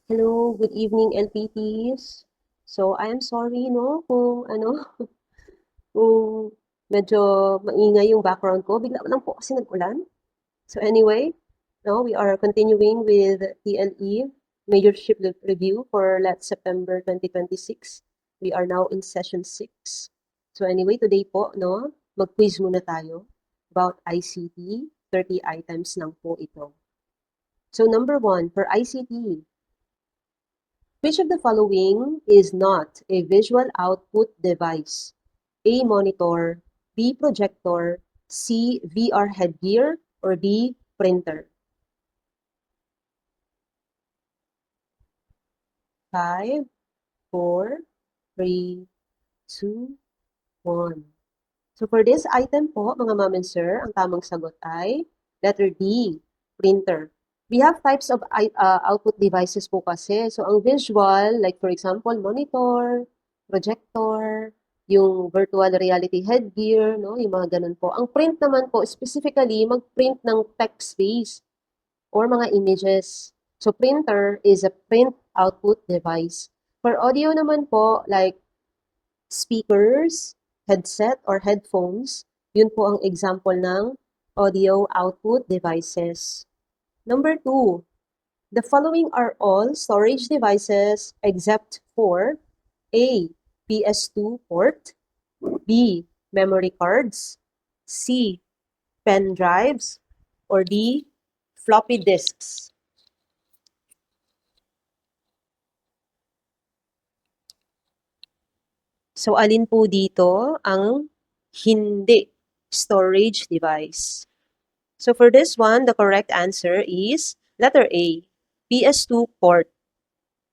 Hello, good evening LPTs. So, I am sorry, no, kung kung medyo maingay yung background ko. Bigla lang po kasi nag-ulan. So, anyway, no, we are continuing with TLE, Major Ship Review for last September 2026. We are now in session 6. So, anyway, today po, no, mag-quiz muna tayo about ICT. 30 items lang po ito. So, number 1, for ICT, which of the following is not a visual output device? A. Monitor, B. Projector, C. VR headgear, or D. Printer? 5, 4, 3, 2, 1. So for this item po, mga ma'am and sir, ang tamang sagot ay letter D, printer. We have types of output devices po kasi. So ang visual, like for example, monitor, projector, yung virtual reality headgear, no, yung mga ganun po. Ang print naman po, specifically, mag-print ng text-based or mga images. So printer is a print output device. For audio naman po, like speakers, headset, or headphones, yun po ang example ng audio output devices. Number 2, the following are all storage devices except for A. PS2 port, B. Memory cards, C. Pen drives, or D. Floppy disks. So, alin po dito ang hindi storage device? So, for this one, the correct answer is letter A, PS2 port.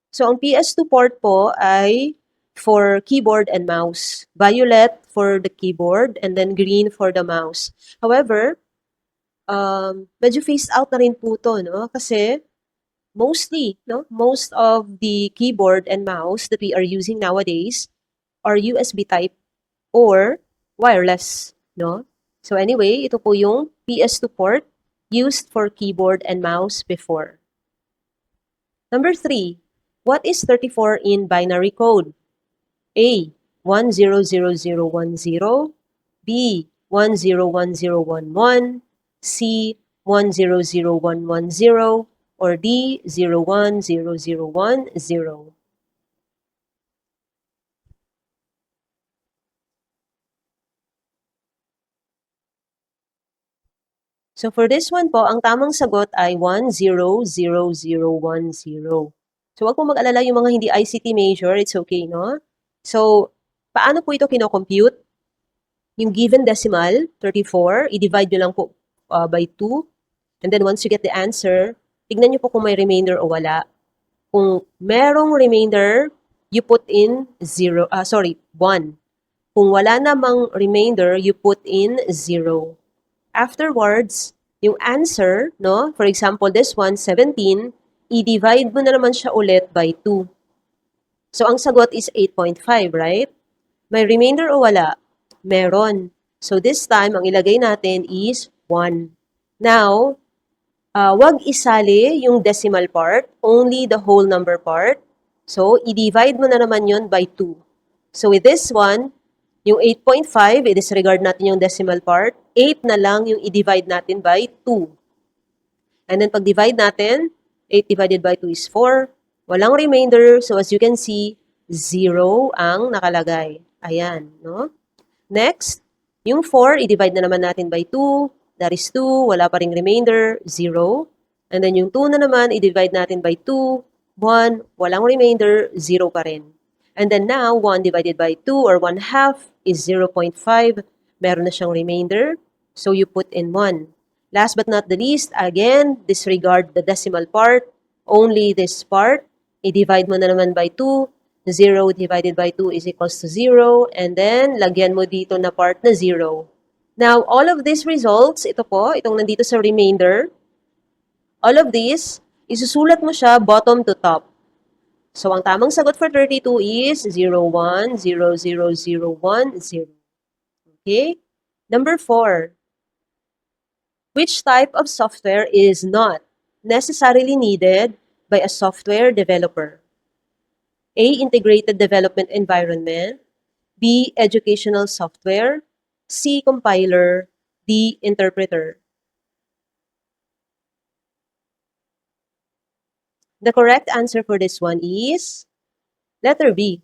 So, ang PS2 port po ay for keyboard and mouse. Violet for the keyboard and then green for the mouse. However, medyo phased out na rin po to, no? Kasi mostly, no, most of the keyboard and mouse that we are using nowadays are USB type or wireless, no? So anyway, ito po yung PS2 port used for keyboard and mouse before. Number 3, what is 34 in binary code? A, 100010, B, 101011, C, 100110, or D, 010010. So for this one po, ang tamang sagot ay 100010. So wag po mag-alala yung mga hindi ICT major, it's okay, no? So, paano po ito kino-compute? Yung given decimal, 34, i-divide nyo lang po by 2. And then once you get the answer, tignan nyo po kung may remainder o wala. Kung merong remainder, you put in 1. Kung wala namang remainder, you put in 0. Afterwards, yung answer, no? For example, this one, 17, i-divide mo na naman siya ulit by 2. So, ang sagot is 8.5, right? May remainder o wala? Meron. So, this time, ang ilagay natin is 1. Now, wag isali yung decimal part, only the whole number part. So, i-divide mo na naman yon by 2. So, with this one, yung 8.5, i-disregard natin yung decimal part. 8 na lang yung i-divide natin by 2. And then, pag-divide natin, 8 divided by 2 is 4. Walang remainder. So, as you can see, 0 ang nakalagay. Ayan, no? Next, yung 4, i-divide na naman natin by 2. That is 2. Wala pa ring remainder, 0. And then yung 2 na naman, i-divide natin by 2. 1, walang remainder, 0 pa rin. And then now, 1 divided by 2 or 1 half is 0.5. Meron na siyang remainder. So you put in 1. Last but not the least, again, disregard the decimal part. Only this part. I-divide mo na naman by 2. 0 divided by 2 is equals to 0. And then, lagyan mo dito na part na 0. Now, all of these results, ito po, itong nandito sa remainder, all of these, isusulat mo siya bottom to top. So, ang tamang sagot for 32 is 0, 1, 0, 0, 0, 1, 0. Okay? Number 4. Which type of software is not necessarily needed by a software developer? A. Integrated development environment. B. Educational software. C. Compiler. D. Interpreter. The correct answer for this one is letter B.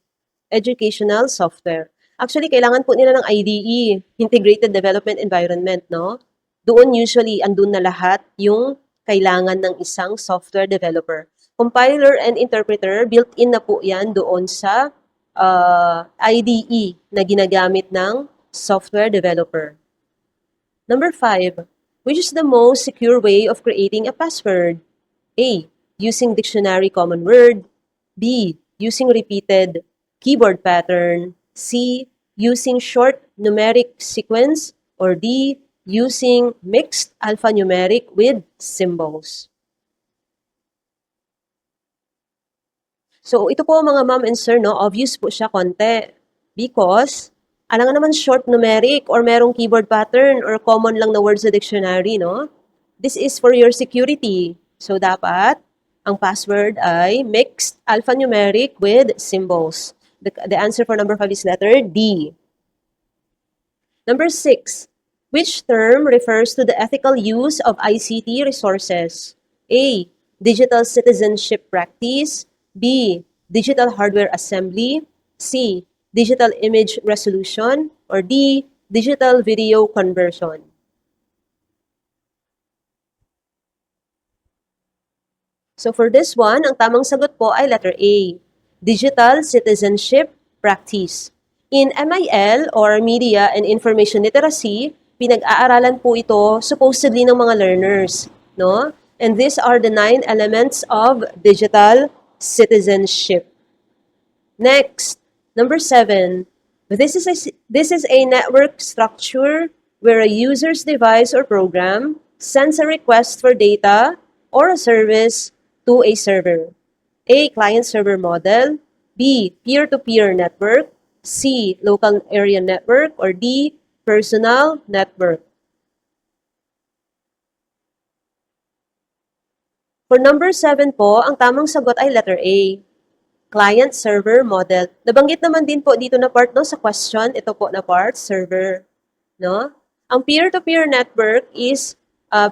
Educational software. Actually, kailangan po nila ng IDE, Integrated Development Environment, no? Doon usually, andun na lahat yung kailangan ng isang software developer. Compiler and interpreter, built-in na po yan doon sa IDE na ginagamit ng software developer. Number 5, which is the most secure way of creating a password? A. Using dictionary common word. B. Using repeated keyboard pattern. C. Using short numeric sequence. Or D. Using mixed alphanumeric with symbols. So, ito po mga ma'am and sir, no, obvious po siya konti. Because, alam nga naman short numeric or merong keyboard pattern or common lang na words sa dictionary, no? This is for your security. So, dapat, ang password ay mixed alphanumeric with symbols. The answer for number 5 is letter D. Number 6, which term refers to the ethical use of ICT resources? A. Digital citizenship practice. B. Digital hardware assembly. C. Digital image resolution. Or D. Digital video conversion. So for this one, ang tamang sagot po ay letter A, Digital Citizenship Practice. In MIL or Media and Information Literacy, pinag-aaralan po ito supposedly ng mga learners, no? And these are the 9 elements of digital citizenship. Next, number 7. This is a network structure where a user's device or program sends a request for data or a service to a server. A. Client-server model. B. Peer-to-peer network. C. Local area network. Or D. Personal network. For number 7 po, ang tamang sagot ay letter A. Client-server model. Nabanggit naman din po dito na part, no, sa question, ito po na part, server. No? Ang peer-to-peer network is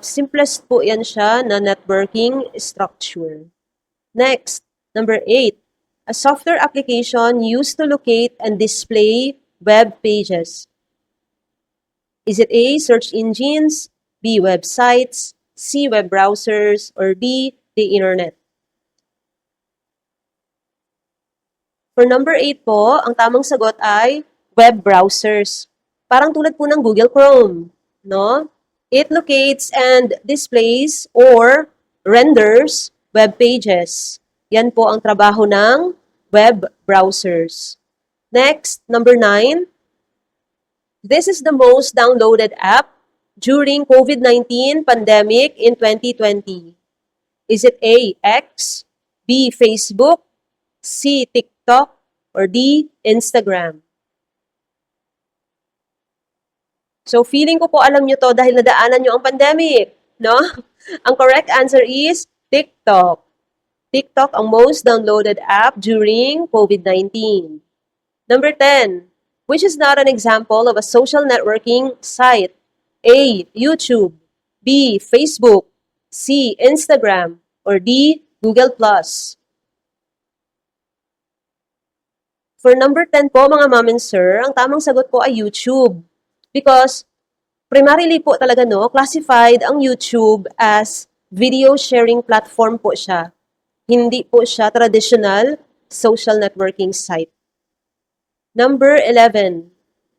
simplest po yan siya na networking structure. Next, number 8, a software application used to locate and display web pages. Is it A, search engines, B, websites, C, web browsers, or D, the internet? For number 8 po, ang tamang sagot ay web browsers. Parang tulad po ng Google Chrome, no? It locates and displays or renders web pages. Yan po ang trabaho ng web browsers. Next, number 9. This is the most downloaded app during COVID-19 pandemic in 2020. Is it A, X, B, Facebook, C, TikTok, or D, Instagram? So, feeling ko po alam nyo to dahil nadaanan nyo ang pandemic, no? Ang correct answer is TikTok. TikTok ang most downloaded app during COVID-19. Number 10, which is not an example of a social networking site? A, YouTube. B, Facebook. C, Instagram. Or D, Google+. For number 10 po, mga ma'am and sir, ang tamang sagot po ay YouTube. Because primarily po talaga, no, classified ang YouTube as video sharing platform po siya. Hindi po siya traditional social networking site. Number 11,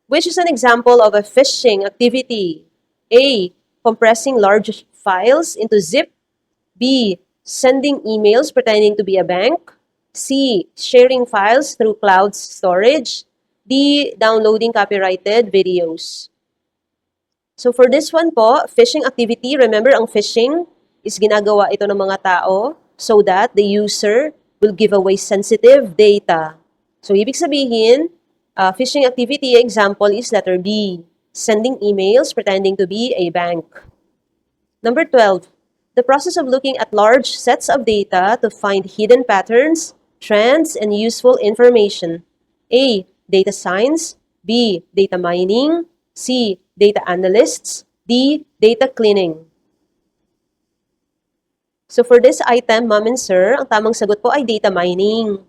which is an example of a phishing activity? A, compressing large files into zip. B, sending emails pretending to be a bank. C, sharing files through cloud storage. D, downloading copyrighted videos. So for this one po, phishing activity, remember ang phishing is ginagawa ito ng mga tao so that the user will give away sensitive data. So ibig sabihin, phishing activity example is letter B, sending emails pretending to be a bank. Number 12, The process of looking at large sets of data to find hidden patterns, trends, and useful information. A. Data science. B. Data mining. C. Data analysts. D. Data cleaning. So for this item, ma'am and sir, ang tamang sagot po ay data mining.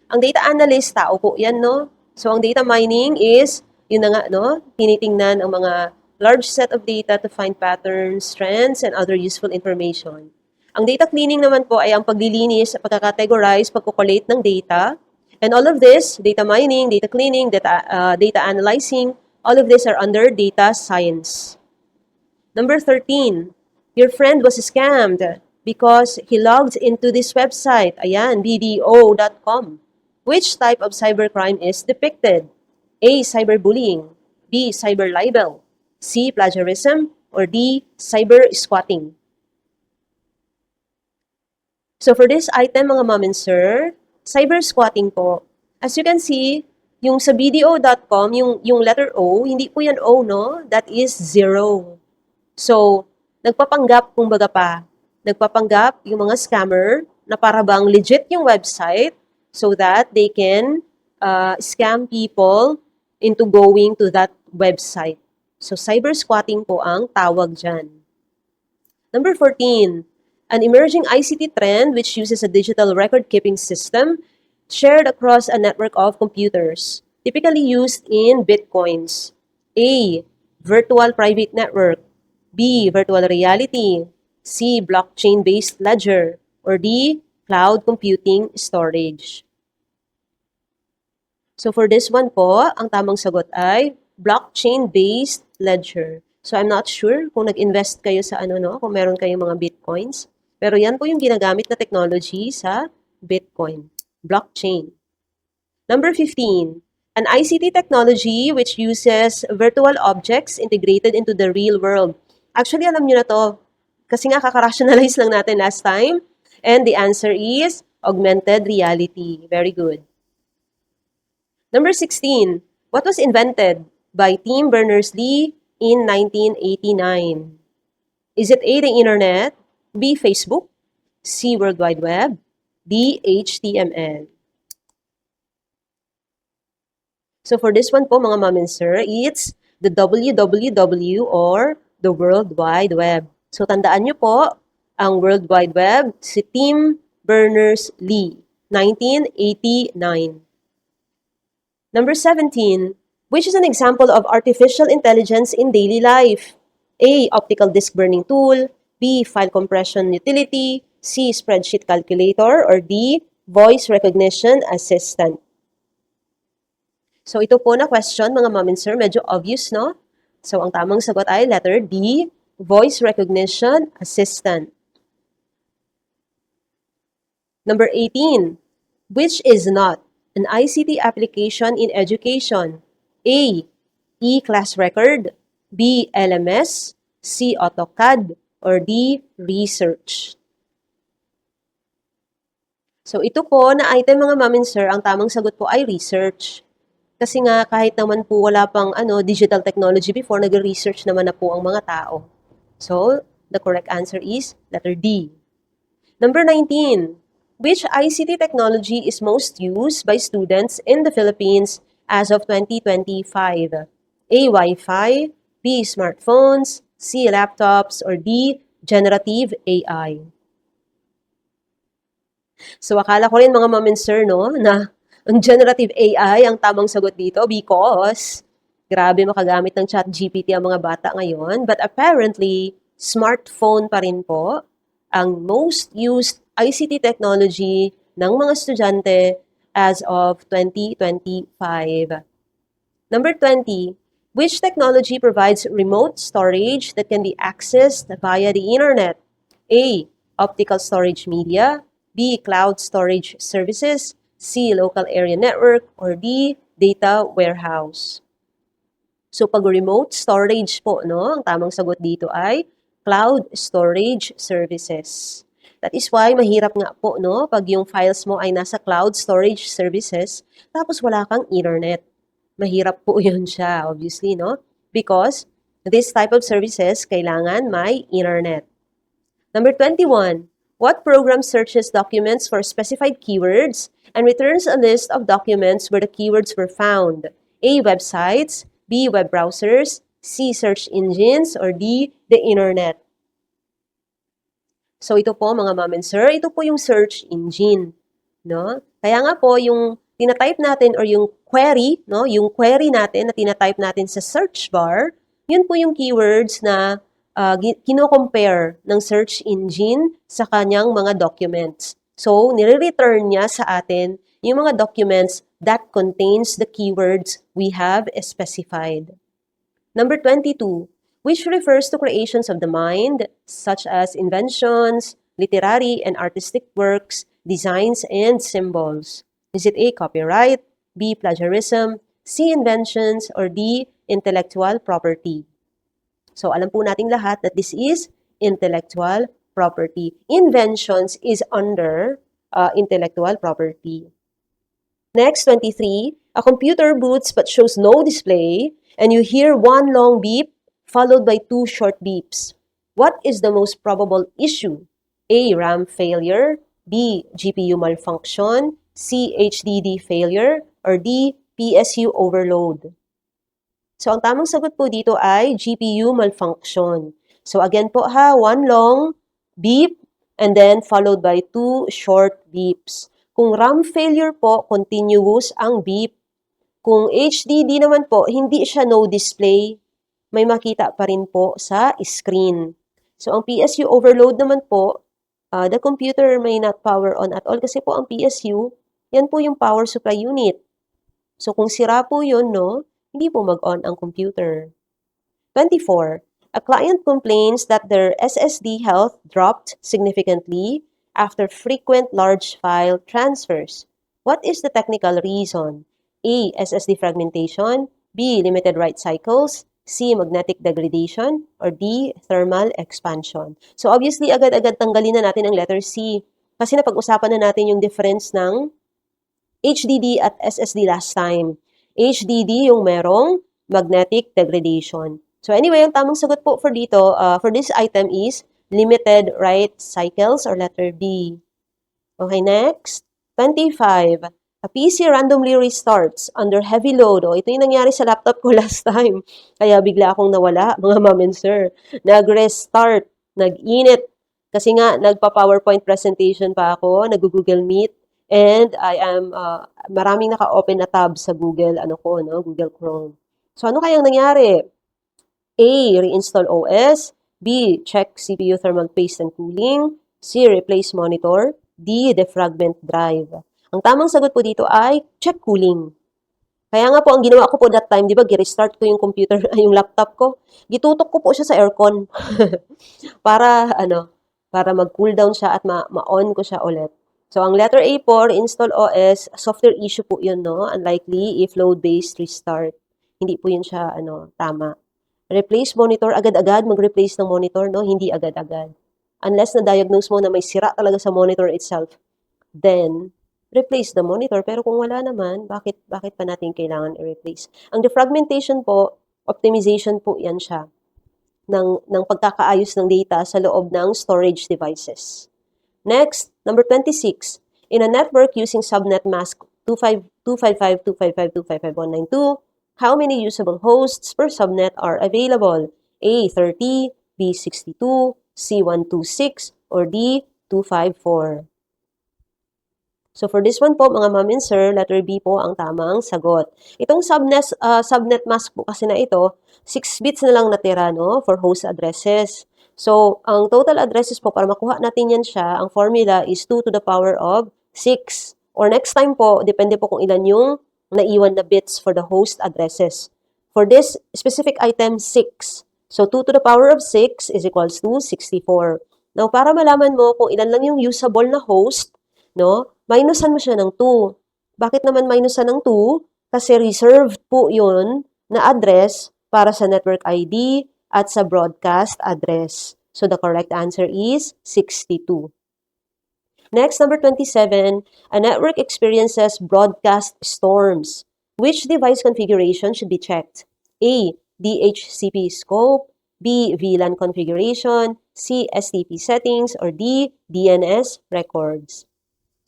Ang data analyst, tao po yan, no? So ang data mining is, yun na nga, no? Tinitingnan ang mga large set of data to find patterns, trends, and other useful information. Ang data cleaning naman po ay ang paglilinis, pagkakategorize, pagkukulate ng data. And all of this, data mining, data cleaning, data analyzing, all of these are under data science. Number 13, your friend was scammed because he logged into this website, ayan, bdo.com. Which type of cybercrime is depicted? A. Cyberbullying. B. Cyber libel. C. Plagiarism. Or D. Cyber squatting. So for this item, mga ma'am and sir, cyber squatting po. As you can see, yung sa bdo.com, yung letter O, hindi po yan O, no? That is 0. So, nagpapanggap, kumbaga pa, nagpapanggap yung mga scammer na para bang legit yung website so that they can scam people into going to that website. So, cyber squatting po ang tawag dyan. Number 14, an emerging ICT trend which uses a digital record-keeping system shared across a network of computers, typically used in Bitcoins. A. Virtual private network. B. Virtual reality. C. Blockchain-based ledger. Or D. Cloud computing storage. So for this one po, ang tamang sagot ay blockchain-based ledger. So I'm not sure kung nag-invest kayo sa kung meron kayong mga Bitcoins. Pero yan po yung ginagamit na technology sa Bitcoin. Blockchain. Number 15, an ICT technology which uses virtual objects integrated into the real world. Actually, alam nyo na to. Kasi nga kakarationalize lang natin last time. And the answer is augmented reality. Very good. Number 16, what was invented by Tim Berners-Lee in 1989? Is it A, the Internet, B, Facebook, C, World Wide Web, D, HTML? So for this one po, mga ma'am and sir, it's the WWW or the World Wide Web. So tandaan nyo po, ang World Wide Web, si Tim Berners-Lee, 1989. Number 17, which is an example of artificial intelligence in daily life? A. Optical disk burning tool. B. File compression utility. C. Spreadsheet calculator. Or D. Voice recognition assistant. So ito po na question, mga ma'am and sir, medyo obvious, no? So ang tamang sagot ay letter D. Voice recognition assistant. Number 18, which is not an ICT application in education? A. E-class record. B. LMS. C. AutoCAD. Or D. Research. So ito po na item, mga ma'am and sir, ang tamang sagot po ay research. Kasi nga kahit naman po wala pang digital technology before, nag-research naman na po ang mga tao. So the correct answer is letter D. Number 19, which ICT technology is most used by students in the Philippines as of 2025? A. Wi-Fi, B. Smartphones, C. Laptops, or D. Generative AI. So akala ko rin, mga ma'am and sir, no, na ang generative AI ang tamang sagot dito because grabe makagamit ng ChatGPT ang mga bata ngayon. But apparently, smartphone pa rin po ang most used ICT technology ng mga estudyante as of 2025. Number 20, which technology provides remote storage that can be accessed via the internet? A. Optical storage media. B. Cloud storage services. C. Local area network. Or D. Data warehouse. So pag remote storage po, no, ang tamang sagot dito ay cloud storage services. That is why mahirap nga po, no, pag yung files mo ay nasa cloud storage services, tapos wala kang internet. Mahirap po yun siya, obviously, no? Because this type of services, kailangan may internet. Number 21. What program searches documents for specified keywords and returns a list of documents where the keywords were found? A. Websites, B. Web browsers, C. Search engines, or D. The internet. So ito po mga ma'am and sir, ito po yung search engine, no? Kaya nga po yung tina-type natin or yung query, no, yung query natin na tina-type natin sa search bar, yun po yung keywords na kino-compare ng search engine sa kanyang mga documents. So, nire-return niya sa atin yung mga documents that contains the keywords we have specified. Number 22, which refers to creations of the mind, such as inventions, literary and artistic works, designs, and symbols. Is it A, copyright, B, plagiarism, C, inventions, or D, intellectual property? So, alam po nating lahat that this is intellectual property. Inventions is under intellectual property. Next, 23, a computer boots but shows no display, and you hear one long beep followed by two short beeps. What is the most probable issue? A, RAM failure, B, GPU malfunction, C, HDD failure, or D, PSU overload. So, ang tamang sagot po dito ay GPU malfunction. So, again po ha, one long beep and then followed by two short beeps. Kung RAM failure po, continuous ang beep. Kung HDD naman po, hindi siya no display. May makita pa rin po sa screen. So, ang PSU overload naman po, the computer may not power on at all kasi po ang PSU, yan po yung power supply unit. So, kung sira po yun, no, hindi po mag-on ang computer. 24. A client complains that their SSD health dropped significantly after frequent large file transfers. What is the technical reason? A, SSD fragmentation, B, limited write cycles, C, magnetic degradation, or D, thermal expansion. So obviously, agad-agad tanggalin na natin ang letter C kasi napag-usapan na natin yung difference ng HDD at SSD last time. HDD yung merong magnetic degradation. So anyway, ang tamang sagot po for dito, for this item is limited write cycles or letter B. Okay, next. 25. A PC randomly restarts under heavy load. O, ito yung nangyari sa laptop ko last time. Kaya bigla akong nawala, mga ma'am and sir. Nag-restart, nag-init. Kasi nga, nagpa-PowerPoint presentation pa ako, nag-Google Meet. And I am, maraming naka-open na tab sa Google, Google Chrome. So, ano kayang nangyari? A, reinstall OS. B, check CPU thermal paste and cooling. C, replace monitor. D, defragment drive. Ang tamang sagot po dito ay check cooling. Kaya nga po, ang ginawa ko po that time, di ba, gi-restart ko yung computer, yung laptop ko. Gitutok ko po siya sa aircon. para, para mag-cool down siya at ma-on ko siya ulit. So, ang letter A po, reinstall OS, software issue po yun, no? Unlikely if load-based restart. Hindi po yun siya, tama. Replace monitor, agad-agad mag-replace ng monitor, no? Hindi agad-agad. Unless na-diagnose mo na may sira talaga sa monitor itself, then, replace the monitor. Pero kung wala naman, bakit pa natin kailangan i-replace? Ang defragmentation po, optimization po yan siya ng pagkakaayos ng data sa loob ng storage devices. Next, number 26. In a network using subnet mask 255.255.255.192, how many usable hosts per subnet are available? A, 30, B, 62, C, 126, or D, 254. So for this one po, mga ma'am and sir, letter B po ang tamang sagot. Itong subnet mask po kasi na ito, 6 bits na lang natira, no, for host addresses. So, ang total addresses po, para makuha natin yan siya, ang formula is 2 to the power of 6. Or next time po, depende po kung ilan yung naiwan na bits for the host addresses. For this specific item, 6. So, 2 to the power of 6 is equals to 64. Now, para malaman mo kung ilan lang yung usable na host, no, minusan mo siya ng 2. Bakit naman minusan ng 2? Kasi reserved po yun na address para sa network ID at sa broadcast address. So, the correct answer is 62. Next, number 27, a network experiences broadcast storms. Which device configuration should be checked? A, DHCP scope, B. VLAN configuration, C. STP settings, or D. DNS records.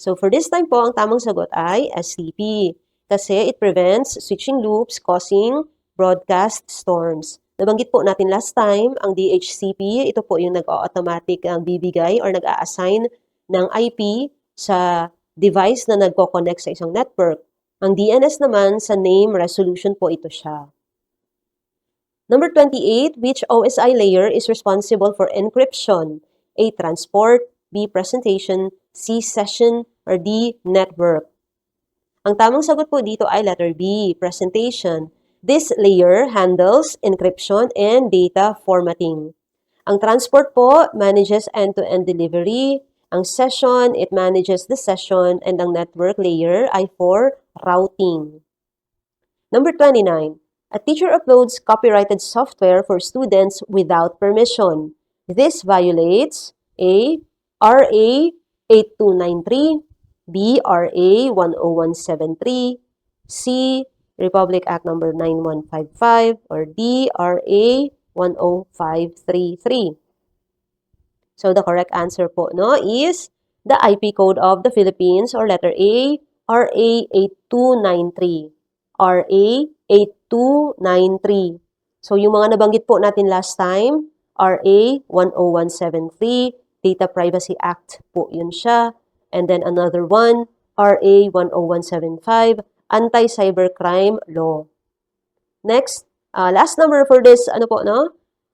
So for this time po, ang tamang sagot ay STP kasi it prevents switching loops causing broadcast storms. Nabanggit po natin last time, ang DHCP, ito po yung nag-automatic ang bibigay or nag-a-assign ng IP sa device na nagko-connect sa isang network. Ang DNS naman, sa name resolution po ito siya. Number 28, which OSI layer is responsible for encryption? A. Transport, B. Presentation, C. Session, or D. Network. Ang tamang sagot po dito ay letter B, Presentation. This layer handles encryption and data formatting. Ang transport po manages end-to-end delivery. Ang session, it manages the session. And ang network layer ay for routing. Number 29. A teacher uploads copyrighted software for students without permission. This violates A. RA 8293, B. RA 10173, C. Republic Act Number 9155, or D. RA 10533. So the correct answer po no is the IP code of the Philippines, or letter A, RA 8293. RA 8293. So yung mga nabanggit po natin last time, RA 10173, Data Privacy Act po yun siya. And then another one, RA 10175, Anti-Cybercrime Law. Next, last number for this,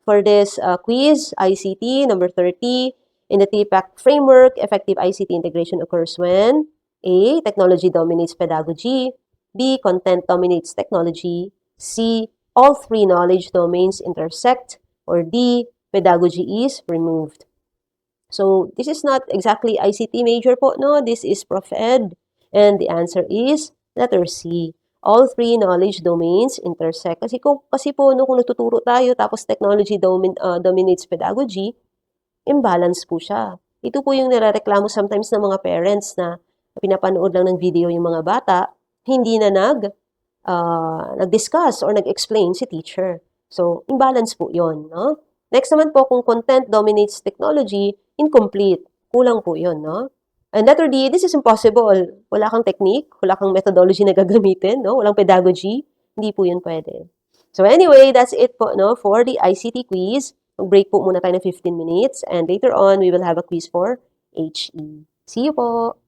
For this quiz, ICT, number 30. In the TPACK framework, effective ICT integration occurs when A. Technology dominates pedagogy. B. Content dominates technology. C. All three knowledge domains intersect. Or D. Pedagogy is removed. So, this is not exactly ICT major po, no? This is Prof. Ed. And the answer is letter C. All three knowledge domains intersect. Kasi po, no, kung nagtuturo tayo, tapos technology dominates pedagogy, imbalance po siya. Ito po yung nirereklamo sometimes ng mga parents na pinapanood lang ng video yung mga bata, hindi na nag-discuss or nag-explain si teacher. So, imbalance po yon, no? Next naman po, kung content dominates technology, incomplete. Kulang po yon, no? And letter D, this is impossible. Wala kang technique, wala kang methodology na gagamitin, no? Walang pedagogy, hindi po yun pwede. So anyway, that's it po, no, for the ICT quiz. Mag-break po muna tayo ng 15 minutes and later on, we will have a quiz for HE. See you po!